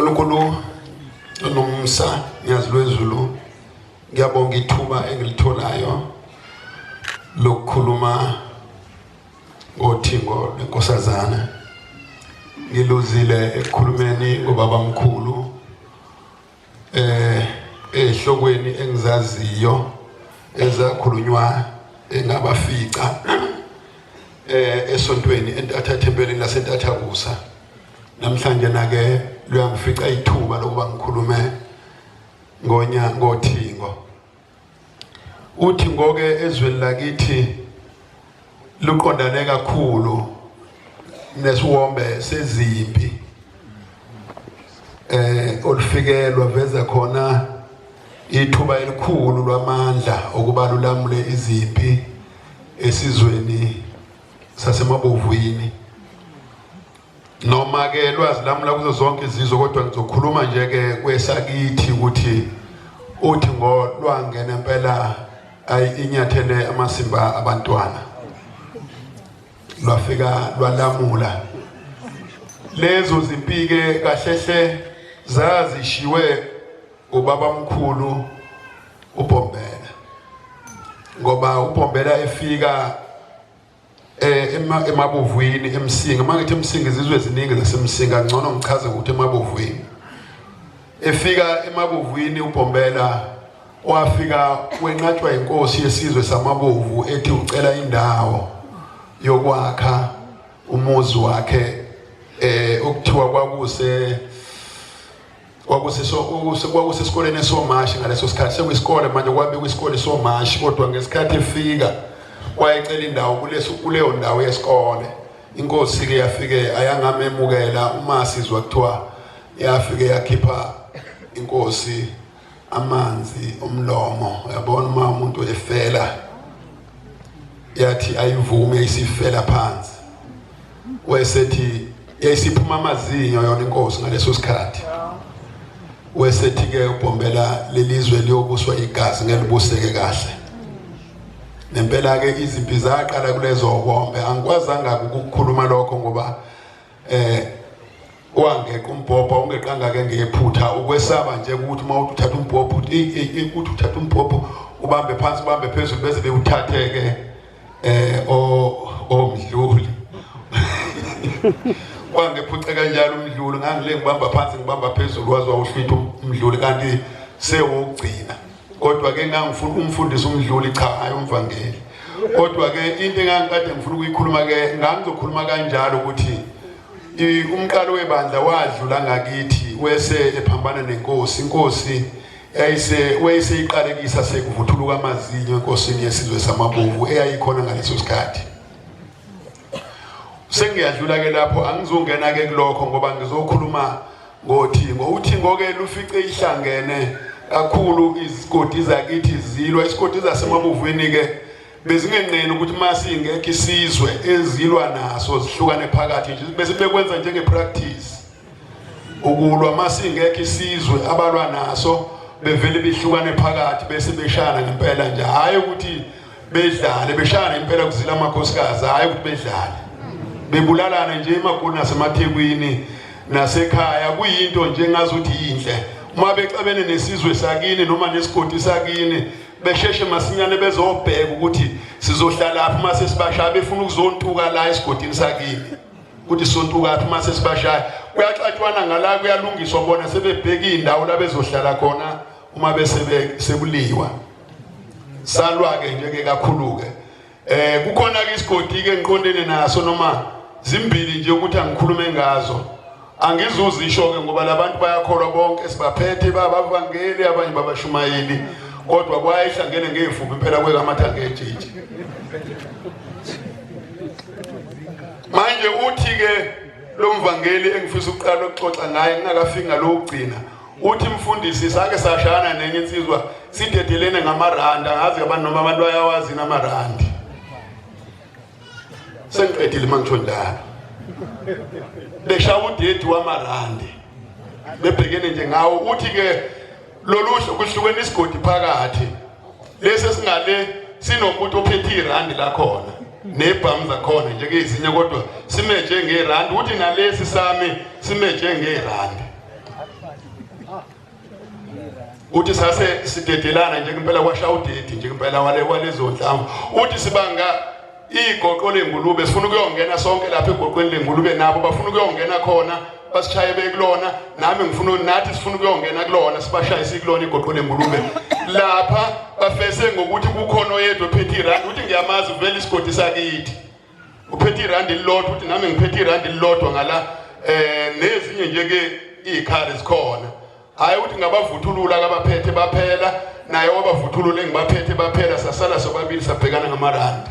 uNkulunkulu onomsa ngiyazilwezulu ngiyabonga ithuba engilitholayo lokukhuluma ngothingo lenkosazana ngiluzile ekukhulumeni ngobaba mkhulu ehlokweni engizaziyo ezakhulunywa engabafica esontweni entathathempeleni lasentathabusa namhlanje nake luyangifica ithuba lokuba ngikhulume ngothingo. Uthingo ke ezweni lakithi luqondane kakhulu nesiwombe sezimpi olufikelwa veza khona ithuba elikhulu lwamandla okuba lulamule izimpi esizweni sasemabovwini. Noma ke lwazi lamula kuzo zonke izizwe kodwa ngizokhuluma nje ke kwesakithi ukuthi uthingo lwangena impela inyathele amasimba abantwana lwafika lwalamula lezo zimpike kahlehle zazishiwe ubaba mkhulu uBombela ngoba uBombela efika emabovwini emsinga mangithi emsinga izizwe eziningi zasemsinga ngcono ngichaze ukuthi emabovwini efika emabovwini uBombela wafika wenqatshwa inkosi yesizwe samabovu ethi ucela indawo yokwakha umuzi wakhe okuthiwa kwakuse esikoleni eSomashi ngaleso sikhathi sekuyisikole manje kwabe kwisikole eSomashi kodwa ngesikhathi efika wayecela indawo kuleyo ndawo yesikole. Inkosi ke yafike ayangamemukela uMasizwa kuthiwa yafike yakhipha inkosi amanzi omlomo yabona uma umuntu efela yathi ayivume isifela phansi wesethi yayisiphuma amazinyo yona inkosi ngaleso sikhathi wesethi ke uBombela lelizwe liyobuswa igazi ngelibuseke kahle. Nempela ke izimpi zaqala kulezo bombe angikwazanga ukukhuluma lokho ngoba wangeka umbhobho ungeqanga ke ngephutha ukwesaba nje ukuthi uma uthatha umbhobho uthi uthatha umbhobho ubambe phansi ubambe phezulu bese bewuthatheke omdluli wangephutha kanjalo umdluli ngangile ngibamba phansi ngibamba phezulu wazwa uhlwitha umdluli kanti sewugcina. Kodwa ke ngangifuna umfundisi umdluli cha hayi umvangeli. Kodwa ke into engangikade ngifuna ukuyikhuluma ke ngangizokhuluma kanjalo ukuthi umqalo webandla wadlula ngakithi wese ephambana nenkosi. Inkosi wayeseyiqalekisa sekuvuthuluka amazinyo enkosini yesizwe samabovu eyayikhona ngaleso sikhathi. Sengiyadlula ke lapho angizongena ke kulokho ngoba ngizokhuluma ngothingo. Uthingo ke lufice ihlangene kakhulu izigodi zakithi zilwa isigodi zasemabovwini ke bezingenqeni ukuthi masingekho isizwe ezilwa naso zihlukane phakathi nje bese bekwenza njenge practice ukulwa masingekho isizwe abalwa naso bevele behlukane phakathi bese beshana ngempela nje hayi ukuthi bedlale beshana impela kuzila amakhosikazi hayi ukuthi bedlale bebulalana nje emagoli nasemathekwini nasekhaya kuyinto nje ngazuthi inhle. Uma becabene nesizwe sakini noma nesigodi sakini besheshe masinyane bezobheka ukuthi sizohlala lapha mase sibashaya befuna ukuzontuka la esigodini sakini ukuthi sontuka lapha mase sibashaya kuyaxatshwana ngala kuyalungiswa bona sebebheka indawo la bezohlala khona uma bese sekuliwa salwa ke nje ke kakhulu ke kukhona ke isigodi ke ngiqondene naso noma zimbili nje ukuthi angikhulume ngazo. Angizuzisho ke ngoba labantu bayakholwa bonke sibaphethe babavangeli abanye babashumayeli kodwa kwayihlangene ngevumbi impela kwekamathange ejiji. Manje uthi ke lo mvangeli engifisa ukuqala ukuxoxa ngaye ngingakafiki ngalokugcina uthi Mfundisi sake sashana nenye insizwa sidedelene ngamarandi angazi abantu noma abantu bayawazi namarandi sengiqedile mangitsho njalo beshawa udedi wamarandi bebhekene nje ngawo uthi ke loluhlu kuhlukene isigodi phakathi lese singale sinomuntu ophethe irandi la khona nebhamu zakhona nje ke izinye kodwa sime nje ngerandi uthi nalesi sami sime nje ngerandi uthi sase sidedelana nje impela kwashawudeti nje impela walezo nhlamvu uthi sibanga igoqo lengulube sifuna ukuyongena sonke lapha egoqweni lengulube nabo bafuna ukuyongena khona basishaye bekulona nami ngifuna nathi sifuna ukuyongena kulona sibashaye sikulona igoqo lengulube lapha bafese ngokuthi kukhona oyedwa ophethe irandi uthi ngiyamazi vele isigodi sakithi uphethe irandi lilodwa uthi nami ngiphethe irandi lilodwa ngala nezinye nje ke ikhali zikhona hayi uthi ngabavuthulula kabaphethe baphela naye wabavuthulule ngibaphethe baphela sasala sobabili sabhekana ngamarandi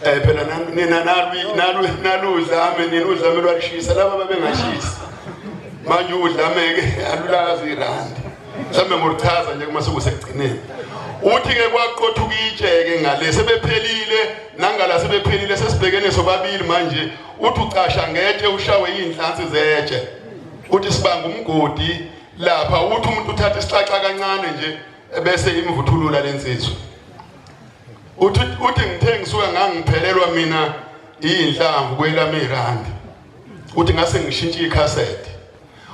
phela nina naludlame lwalishisa laba babengashisa manje udlameke alulazi irandi mhlambe ngorichaza nje kuma sokusekugcineni uthi ke kwaqothuka itsheke ngale sebephelile nangala sebephelile sesibhekene sobabili manje uthi ucasha ngetshe ushawe inhlansi zetshe uthi sibanga umgodi lapha uthi umuntu uthatha isixaxa kancane nje bese imvuthulula lensizwe uthi ngithe ngisuka ngangiphelelwa mina inhlamvu kwelami irandi uthi ngase ngishintshe icassette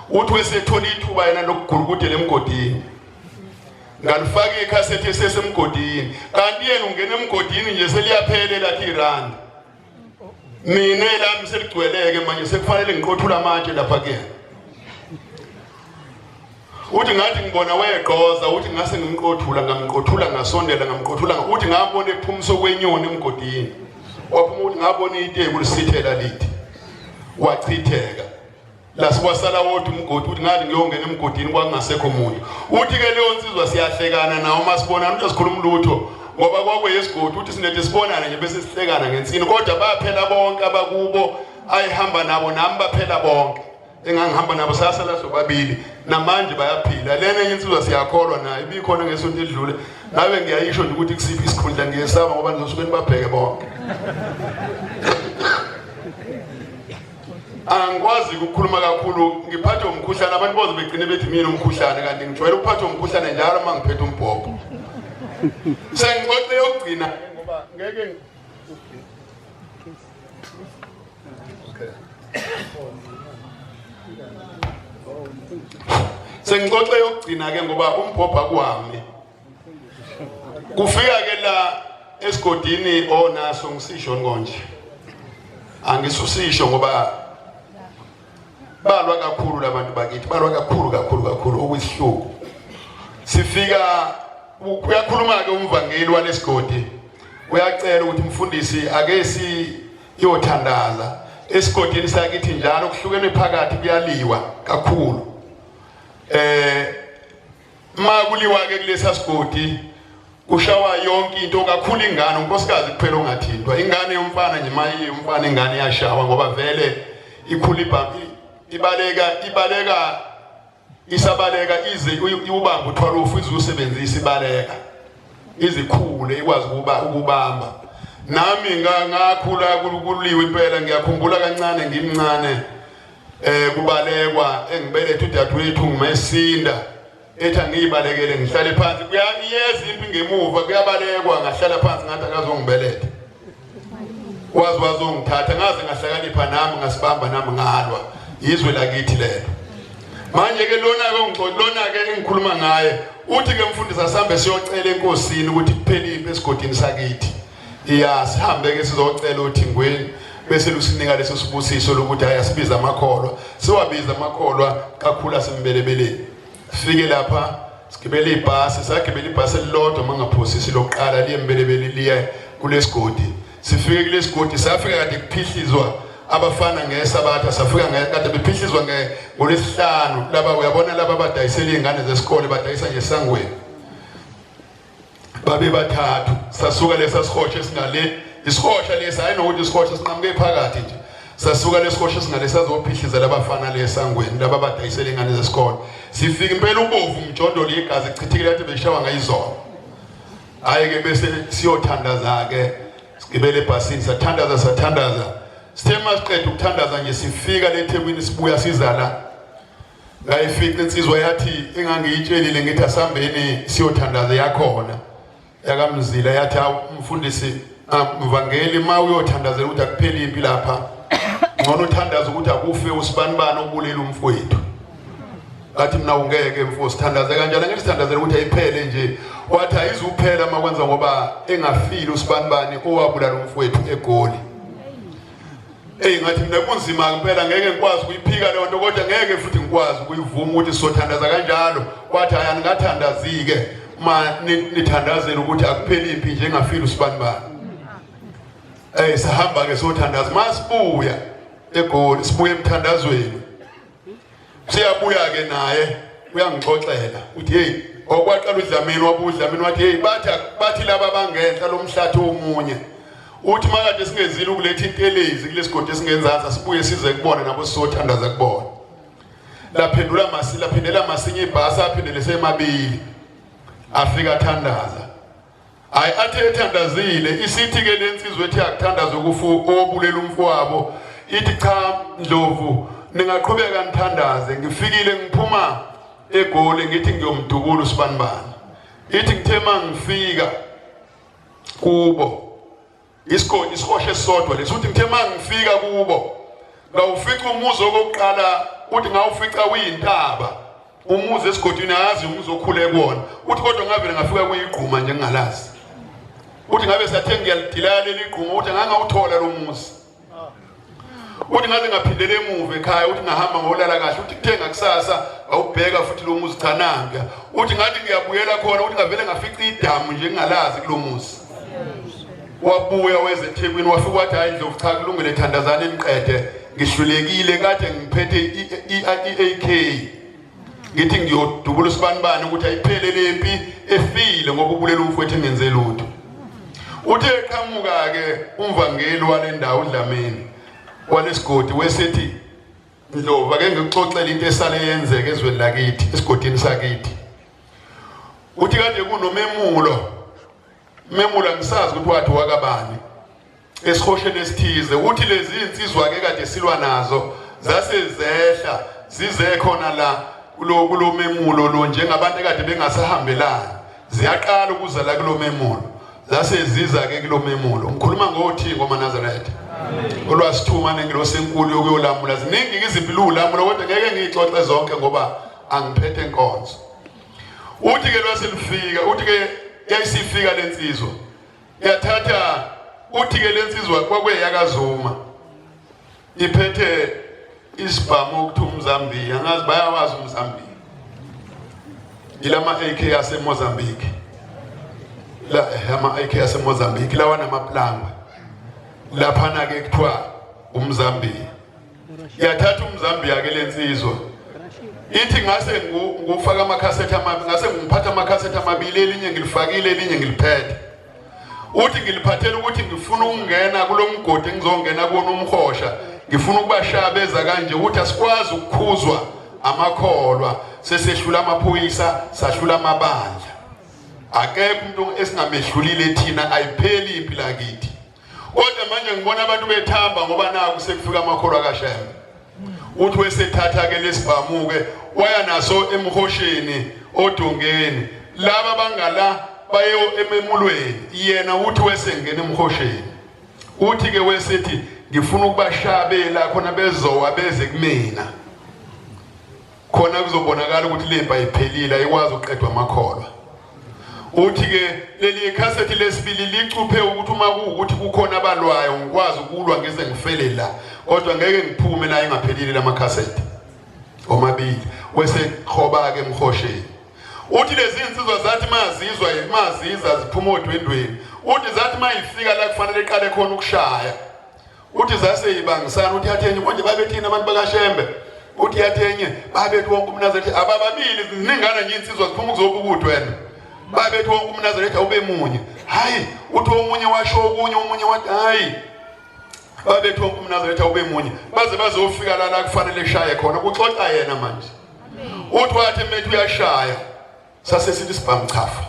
uthi wesethola ithuba yena lokugurukudela emgodini ngalifaka icassette esesemgodini kanti yena ungena emgodini nje seliyaphela lathi irandi mina lami seligcweleke manje sekufanele ngiqothula amatshe lapha kuyena uthi ngathi ngibona weqoza uthi ngase ngamqothula ngasondela ngamqothula uthi ngabona ephumso kwenyoni emgodini waphuma uthi ngabona itebu lisithela lithi wachitheka lasikwasala wodwa umgodi uthi ngathi ngiyongena emgodini kwangasekho umuntu uthi ke leyo nsizwa siyahlekana nawo masibonana uthi sikhuluma ulutho ngoba kwakweyesigodi uthi sinethe sibonana nje bese sihlekana ngensini kodwa baphela bonke abakubo ayihamba nabo nami baphela bonke engangihamba nabo sasala sobabili namanje bayaphila lena insizwa siyakholwa naye ibikhona ngesonto edlule nawe ngiyayisho nje ukuthi kusiphi isikhundla ngiyesaba ngoba nizosuke nibabheke bonke angikwazi ukukhuluma kakhulu ngiphathe umkhuhlane abantu boze begcine bethi mina umkhuhlane kanti ngijwayele ukuphatha umkhuhlane njalo uma ngiphethe umbhobho sengixoxe yokugcina ngoba ngeke sengixoxe yokugcina ke ngoba umbhobha kwami kufika ke la esigodini onaso ngisisho ngonje angisusisho ngoba balwa kakhulu labantu bakithi balwa kakhulu okuyisihluku sifika uyakhuluma ke umvangeli walesigodi uyacela ukuthi Mfundisi ake siyothandaza esigodini sakithi njalo kuhlukene phakathi kuyaliwa kakhulu makuliwa ke kulesa sigodi kushawa yonke into kakhulu ingane unkosikazi kuphela ongathintwa ingane yomfana nje maye umfana ingane yashawa ngoba vele ikhulipha ibaleka isabaleka ize ubamba uthwala ufu izusebenzisa ibaleka izikhule ikwazi ukubamba nami ngakhula kuliwe impela ngiyakhumbula kancane ngimncane kubalekwa engibelethe udadewethu ngumesinda ethi angibalekele ngihlale phansi kuyayeza impi ngemuva kuyabalekwa ngahlala phansi ngathi akazongibeletha wazongithatha ngaze ngahlakanipha nami ngasibamba nami ngalwa izwe lakithi lelo manje ke lona ke engikhuluma ngaye uthi ke Mfundisi asambe siyocela enkosini ukuthi kuphele impi esigodini sakithi sihambe ke sizocela uThingweni bese lusinika leso sibusiso lokuthi ayasibiza amakholwa siwabiza amakholwa kakhulu asimbelebeleni sifike lapha sigibele ibhasi sagibela ibhasi elilodwa mangaphosisi lokuqala liyembelebeli liya kulesigodi sifike kulesigodi safika kade kuphihlizwa abafana ngesabatha safika kade bephihlizwa ngolesihlanu laba uyabona laba badayisela izingane zesikole badayisa nje sangweni babe bathathu sasuka lesa sihotshe esingale isihotsha lesa ayinokuthi isihotsha sinqamuke phakathi nje sasuka lesihotsha singale sazophihliza labafana lesangweni laba badayisela izingane zesikole sifika impela ubovu umjondo ligazi echithikile yathi beshawa ngayizona hayi ke bese siyothandaza ke sigibele ebhasini sathandaza sithema siqeda ukuthandaza nje sifika leThekwini sibuya sizala ngayifika insizwa yathi engangiyitshelile ngithi asambeni siyothandaza yakhona yakamzila yathi Mfundisi mvangeli ma uyothandazela ukuthi akupheli impi lapha ngona uthandaza ukuthi akufe usibanibani obulela umfowethu athi mina ungeke mfowethu sithandaze kanjalo ngithi sithandazela ukuthi ayiphele nje wathi ayizuphela makwenza ngoba engafili usibanibani owabulala umfowethu eGoli ngathi mina kunzima impela ngeke ngikwazi ukuyiphika leyo nto kodwa ngeke futhi ngikwazi ukuyivuma ukuthi sothandaza kanjalo wathi ayani ngathandazike ma nithandazela ukuthi akupheli imphi nje engafili usibanibani sahamba ke sothandaza masibuya eGoli sibuye emthandazweni siyabuya ke naye uyangixoxela uthi hey okwaqala uDlamini wabuDlamini wathi hey bathi laba bangenhla lomhlathi omunye uthi makade singezile ukuletha intelezi kulesigodi esingenzansi sibuye size kubona nabo sisothandaza kubona laphendela masinye ibhasi aphendele semabili afika thandaza hayi athi ethandazile isithi ke lensizwe ethi akuthandaza obulela umfowabo ithi cha Ndlovu ningaqhubeka nithandaze ngifikile ngiphuma eGoli ngithi ngiyomdubula usibanibani ithi ngithema ngifika kubo isigodi isikhoshe sodwa lesuthi ngithema ngifika kubo ngawufica umuzi okokuqala uthi ngawufica uyintaba umuzi esigodini ayazi umuzi okhule kuona uthi kodwa ngavele ngafika kuyiqhuma nje ngingalazi uthi ngabe sathe ngiyalidilala leliqhuma uthi ngangawuthola lo muzi uthi ngaze ngaphindele emuva ekhaya uthi ngahamba ngolala kahle uthi kuthenga kusasa awubheka futhi lo muzi Thananga uthi ngathi ngiyabuyela khona uthi ngavele ngafica idamu nje ngingalazi kulo muzi wabuya weze eThekwini wafika wathi hayi Ndlovu cha kulungile thandazane niqede ngihlulekile kade ngiphethe iAK ngithi ngiyodubula usibanibani ukuthi ayiphele lempi efile ngoba ubulela umfowethu engenze lutho uthe eqhamuka ke umvangeli wale ndawo uDlamini walesigodi wesethi Ndlovu ake ngikuxoxela into esale yenzeke ezweni lakithi esigodini sakithi uthi kade kunomemulo ngisazi ukuthi wathi wakabani esihosheni esithize uthi lezi insizwa ke kade silwa nazo zasezehla zize khona la kulo memulo lo njengabantu ekade bengasahambelani ziyaqala ukuza la kulo memulo zaseziza ke kulo memulo ngikhuluma ngoThingo maNazaretha olwasithuma nengilo senkulu yokuyolamula ziningi izimpilo ulamulo kodwa ngeke ngixoxe zonke ngoba angiphethe inkonzo uthi ke lwaselifika uthi ke yayisifika lensizwa yathatha uthi ke lensizwa kwakweyakazuma iphethe isibhamu ukuthi uMzambiya ngazi bayawazi uMzambiya ilama AK yaseMozambique la ama AK yaseMozambique lawa namaplanga laphana ke kuthiwa uMzambiya yathatha uMzambiya ke lensizwa ithi ngase ngufaka amakhasethe amabili ngase ngiphatha amakhasethe amabili elinye ngilifakile elinye ngiliphethe uthi ngiliphathela ukuthi ngifuna ukungena kulomgodi engizongena kuona umkhosha ngifuna ukubashabeza kanje ukuthi asikwazi ukukhuzwa amakholwa sesehlula amaphoyisa sahlula amabandla akekho umuntu esingamehlulile thina ayipheli impilo yakithi kodwa manje ngibona abantu bethamba ngoba naku sekufika amakholwa kaShembe uthi wesethatha ke lesibhamuke waya naso emhosheni odongeni laba bangala bayo ememulweni yena uthi wesengena emhosheni uthi ke wesethi ngifuna ukubashabela khona bezowa beze kumina khona kuzobonakala ukuthi lempa iphelile ayikwazi ukuqedwa amakholwa uthi ke leli cassette lesibili licuphe ukuthi uma kuukuthi kukhona abalwayo ngikwazi ukulwa ngeze ngifele la kodwa ngeke ngiphume la engaphelile lama cassette omabili wese khoba ke emhosheni uthi lezi insizwa zathi maziza ziphuma odwendweni uthi zathi mayifika la kufanele iqale khona ukushaya uthi zaseyibangisana uthi yathenye konje babethina abantu bakaShembe uthi yathenye babethu wonke umNazaretha abababili ziningana nje insizwa ziphuma ukuzobukuthi wena babethu wonke umNazaretha ube munye hayi uthi omunye washo okunye omunye wathi hayi babethu wonke umNazaretha ube munye baze bazofika la kufanele eshaye khona kuxoxa yena manje uthi wathi methu uyashaya sase sithi sibhamchafa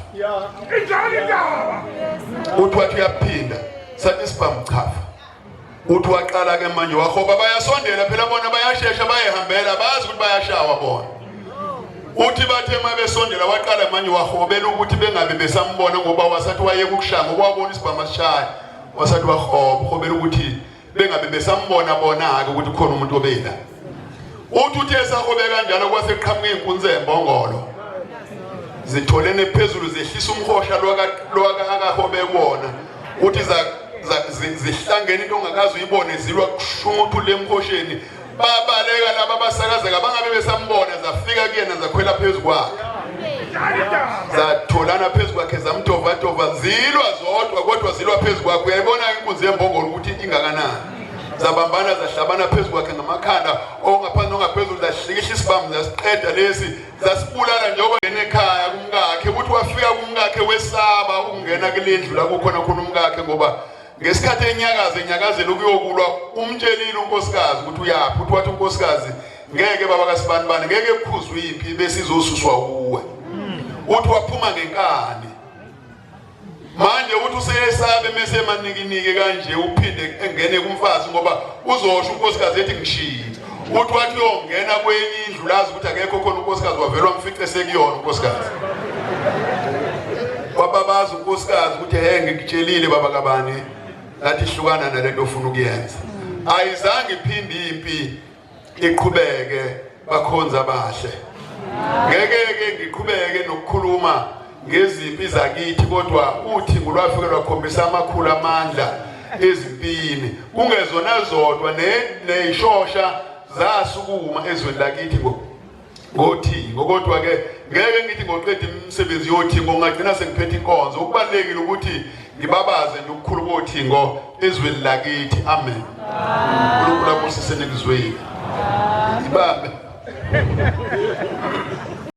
injalo indaba uthi wathi uyaphinda sathi sibhamchafa uthi waqala ke manje wahoba bayasondela phela bona bayashesha bayehambela bazi ukuthi bayashawa bona uthi bathe mabesondela waqala manje wahobela ukuthi bengabe besambona ngoba wasathi waye ukushaya ngoba wabona isibhama sishaya wasathi wahobela ukuthi bengabe besambona bona ke ukuthi khona umuntu obela uthi uthe sahobe kanjalo kwase qhamuka inkunzi embongolo zitholene phezulu zehlisa umhosha lwaka akahobe kuona uthi zihlangene into ongakazi uyibone zilwa kushuthu lemhosheni babaleka laba basakazeka bangabe besambona zafika kuyena zakhwela phezulu kwakhe zatholana phezulu kwakhe zamtova zilwa zodwa kodwa zilwa phezulu kwakhe uyayibona inkunzi yembongolo ukuthi ingakanani zabambana zahlabana phezulu kwakhe ngamakhanda ongaphansi ongaphezulu zahlikihla isibhamu zasiqeda lesi zasibulala njengoba enekhaya kumkakhe ukuthi wafika kumkakhe wesaba ukungena kulendlu la kukhona umkakhe ngoba ngesikhathi enyakazeni ukuyokulwa umtshelile unkosikazi ukuthi uyaphi uthi wathi unkosikazi ngeke baba kaSibanibani ngeke kukhuzwe impi bese izosuswa kuwe uthi waphuma ngenkani manje uthi useyesabe mase manikinike kanje uphinde engene kumfazi ngoba uzosho unkosikazi ethi ngishiye uthi wathi uyongena kwenye indlu lazi ukuthi akekho khona unkosikazi wavelwa mfice sekuyona unkosikazi wababaza unkosikazi ukuthi ngikutshelile baba kabani lathi hlukana nalento ofuna ukuyenza ayizange iphinde impi iqhubeke bakhonza abahle ngeke ngiqhubeke nokukhuluma ngezimpi zakithi kodwa uThingo lwafika lwakhombisa amakhulu amandla ezimpini kungezona zodwa neyishosha zasukuma ezweni lakithi ngoThingo kodwa ke ngeke ngithi ngoqeda imisebenzi yoThingo ngagcina sengiphethe inkonzo ukubalekile ukuthi ngibabaze nje ukukhulu koThingo ezweni lakithi amen uNkulunkulu abusise seNkuzweni ibambe